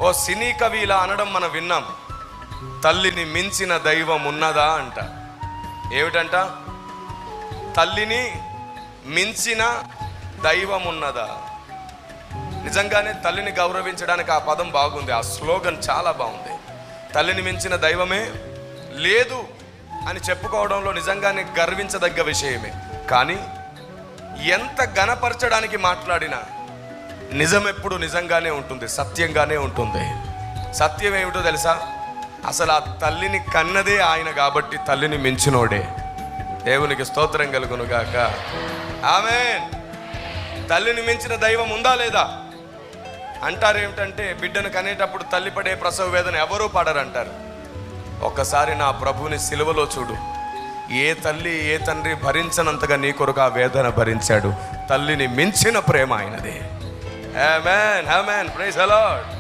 ఓ సినీ కవి ఇలా అనడం మనం విన్నాం, తల్లిని మించిన దైవం ఉన్నదా అంట. ఏమిటంట? తల్లిని మించిన దైవం ఉన్నదా? నిజంగానే తల్లిని గౌరవించడానికి ఆ పదం బాగుంది, ఆ స్లోగన్ చాలా బాగుంది. తల్లిని మించిన దైవమే లేదు అని చెప్పుకోవడంలో నిజంగానే గర్వించదగ్గ విషయమే. కానీ ఎంత ఘనపరచడానికి మాట్లాడినా నిజం ఎప్పుడు నిజంగానే ఉంటుంది, సత్యంగానే ఉంటుంది. సత్యం ఏమిటో తెలుసా? అసలు ఆ తల్లిని కన్నదే ఆయన కాబట్టి తల్లిని మించినోడే. దేవునికి స్తోత్రం కలుగును గాక. ఆమేన్. తల్లిని మించిన దైవం ఉందా లేదా అంటారు. ఏమిటంటే బిడ్డను కనేటప్పుడు తల్లి పడే ప్రసవ వేదన ఎవరూ పడరంటారు. ఒక్కసారి నా ప్రభువుని సిలువలో చూడు. ఏ తల్లి ఏ తండ్రి భరించనంతగా నీ కొరకు ఆ వేదన భరించాడు. తల్లిని మించిన ప్రేమ ఆయనదే. ఆమేన్, ఆమేన్, ప్రైజ్ ది లార్డ్.